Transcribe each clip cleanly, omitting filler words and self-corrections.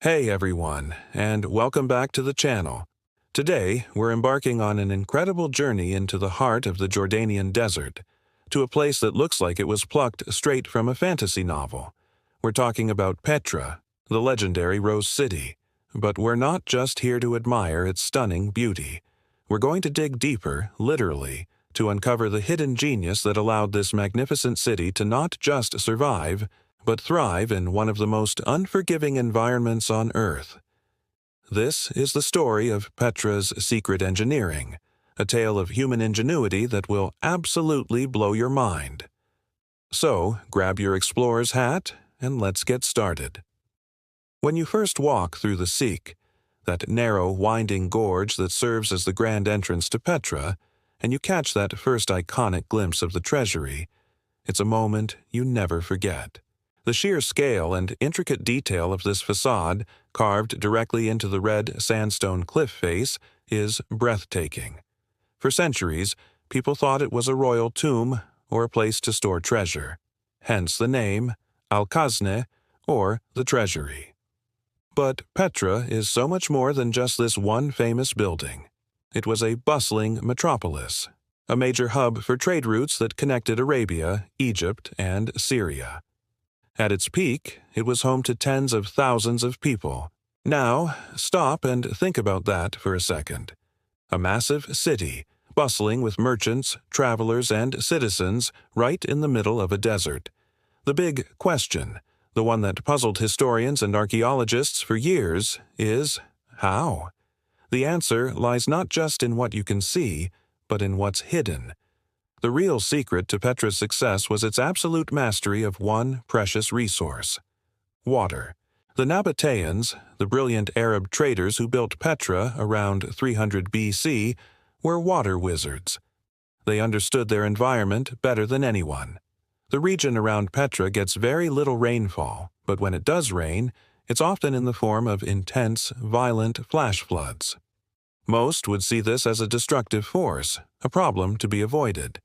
Hey everyone, and welcome back to the channel. Today, we're embarking on an incredible journey into the heart of the Jordanian desert, to a place that looks like it was plucked straight from a fantasy novel. We're talking about Petra, the legendary Rose City. But we're not just here to admire its stunning beauty. We're going to dig deeper, literally, to uncover the hidden genius that allowed this magnificent city to not just survive, but thrive in one of the most unforgiving environments on Earth. This is the story of Petra's secret engineering, a tale of human ingenuity that will absolutely blow your mind. So, grab your explorer's hat and let's get started. When you first walk through the Sikh, that narrow, winding gorge that serves as the grand entrance to Petra, and you catch that first iconic glimpse of the treasury, it's a moment you never forget. The sheer scale and intricate detail of this facade, carved directly into the red sandstone cliff face, is breathtaking. For centuries, people thought it was a royal tomb or a place to store treasure. Hence the name, Al-Khazne, or the Treasury. But Petra is so much more than just this one famous building. It was a bustling metropolis, a major hub for trade routes that connected Arabia, Egypt, and Syria. At its peak, it was home to tens of thousands of people. Now, stop and think about that for a second. A massive city, bustling with merchants, travelers, and citizens right in the middle of a desert. The big question, the one that puzzled historians and archaeologists for years, is how? The answer lies not just in what you can see, but in what's hidden. The real secret to Petra's success was its absolute mastery of one precious resource: water. The Nabataeans, the brilliant Arab traders who built Petra around 300 BC, were water wizards. They understood their environment better than anyone. The region around Petra gets very little rainfall, but when it does rain, it's often in the form of intense, violent flash floods. Most would see this as a destructive force, a problem to be avoided.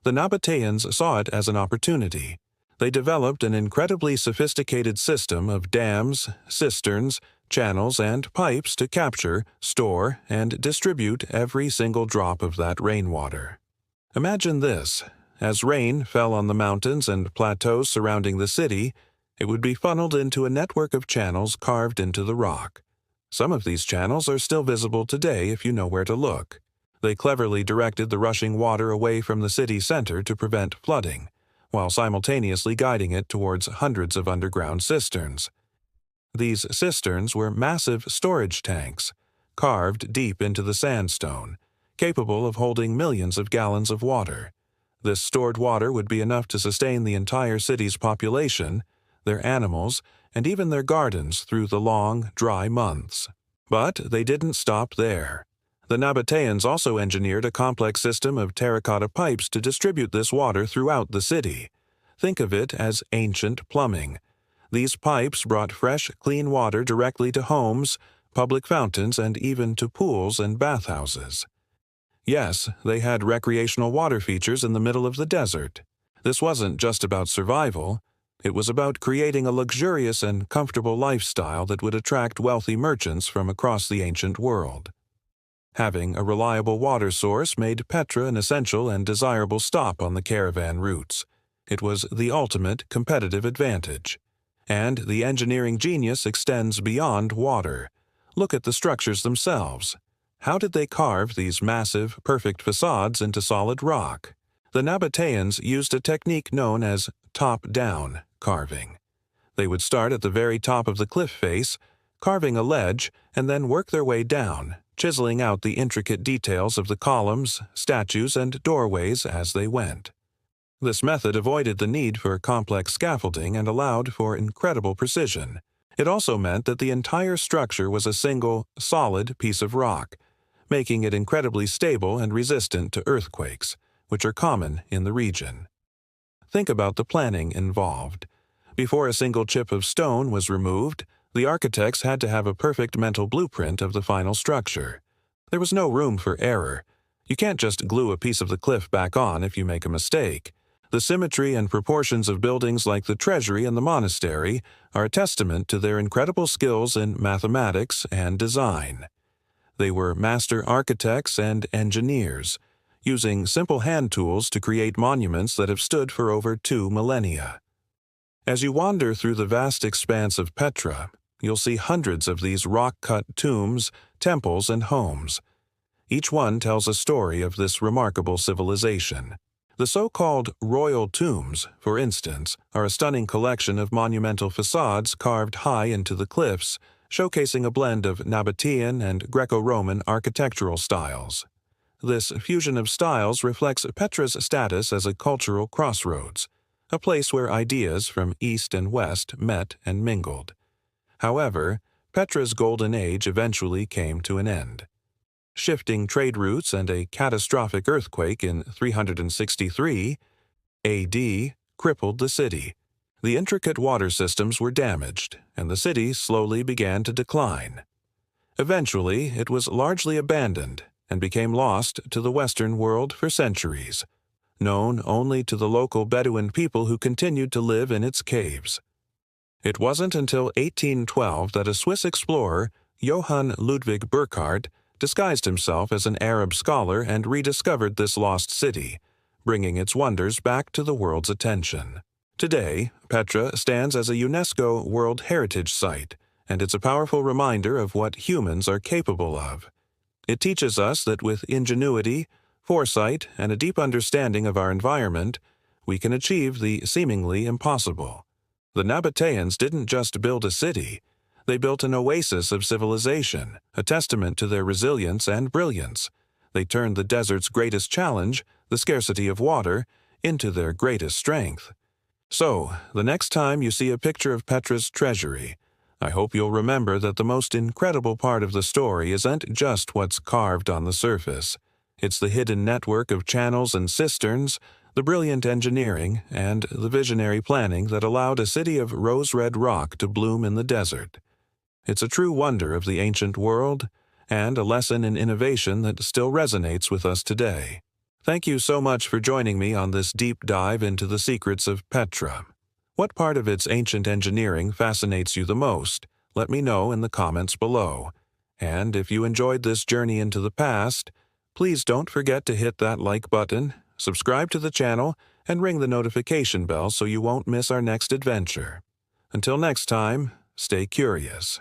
The Nabataeans saw it as an opportunity. They developed an incredibly sophisticated system of dams, cisterns, channels, and pipes to capture, store, and distribute every single drop of that rainwater. Imagine this. As rain fell on the mountains and plateaus surrounding the city, it would be funneled into a network of channels carved into the rock. Some of these channels are still visible today if you know where to look. They cleverly directed the rushing water away from the city center to prevent flooding, while simultaneously guiding it towards hundreds of underground cisterns. These cisterns were massive storage tanks, carved deep into the sandstone, capable of holding millions of gallons of water. This stored water would be enough to sustain the entire city's population, their animals, and even their gardens through the long, dry months. But they didn't stop there. The Nabataeans also engineered a complex system of terracotta pipes to distribute this water throughout the city. Think of it as ancient plumbing. These pipes brought fresh, clean water directly to homes, public fountains, and even to pools and bathhouses. Yes, they had recreational water features in the middle of the desert. This wasn't just about survival. It was about creating a luxurious and comfortable lifestyle that would attract wealthy merchants from across the ancient world. Having a reliable water source made Petra an essential and desirable stop on the caravan routes. It was the ultimate competitive advantage. And the engineering genius extends beyond water. Look at the structures themselves. How did they carve these massive, perfect facades into solid rock? The Nabataeans used a technique known as top-down carving. They would start at the very top of the cliff face, carving a ledge, and then work their way down, chiseling out the intricate details of the columns, statues, and doorways as they went. This method avoided the need for complex scaffolding and allowed for incredible precision. It also meant that the entire structure was a single, solid piece of rock, making it incredibly stable and resistant to earthquakes, which are common in the region. Think about the planning involved. Before a single chip of stone was removed, the architects had to have a perfect mental blueprint of the final structure. There was no room for error. You can't just glue a piece of the cliff back on if you make a mistake. The symmetry and proportions of buildings like the treasury and the monastery are a testament to their incredible skills in mathematics and design. They were master architects and engineers, using simple hand tools to create monuments that have stood for over 2 millennia. As you wander through the vast expanse of Petra, you'll see hundreds of these rock-cut tombs, temples, and homes. Each one tells a story of this remarkable civilization. The so-called royal tombs, for instance, are a stunning collection of monumental facades carved high into the cliffs, showcasing a blend of Nabataean and Greco-Roman architectural styles. This fusion of styles reflects Petra's status as a cultural crossroads, a place where ideas from East and West met and mingled. However, Petra's golden age eventually came to an end. Shifting trade routes and a catastrophic earthquake in 363 AD crippled the city. The intricate water systems were damaged, and the city slowly began to decline. Eventually, it was largely abandoned and became lost to the Western world for centuries, known only to the local Bedouin people who continued to live in its caves. It wasn't until 1812 that a Swiss explorer, Johann Ludwig Burckhardt, disguised himself as an Arab scholar and rediscovered this lost city, bringing its wonders back to the world's attention. Today, Petra stands as a UNESCO World Heritage Site, and it's a powerful reminder of what humans are capable of. It teaches us that with ingenuity, foresight, and a deep understanding of our environment, we can achieve the seemingly impossible. The Nabataeans didn't just build a city, they built an oasis of civilization, a testament to their resilience and brilliance. They turned the desert's greatest challenge, the scarcity of water, into their greatest strength. So, the next time you see a picture of Petra's treasury, I hope you'll remember that the most incredible part of the story isn't just what's carved on the surface. It's the hidden network of channels and cisterns, the brilliant engineering, and the visionary planning that allowed a city of rose-red rock to bloom in the desert. It's a true wonder of the ancient world, and a lesson in innovation that still resonates with us today. Thank you so much for joining me on this deep dive into the secrets of Petra. What part of its ancient engineering fascinates you the most? Let me know in the comments below. And if you enjoyed this journey into the past, please don't forget to hit that like button, subscribe to the channel, and ring the notification bell so you won't miss our next adventure. Until next time, stay curious.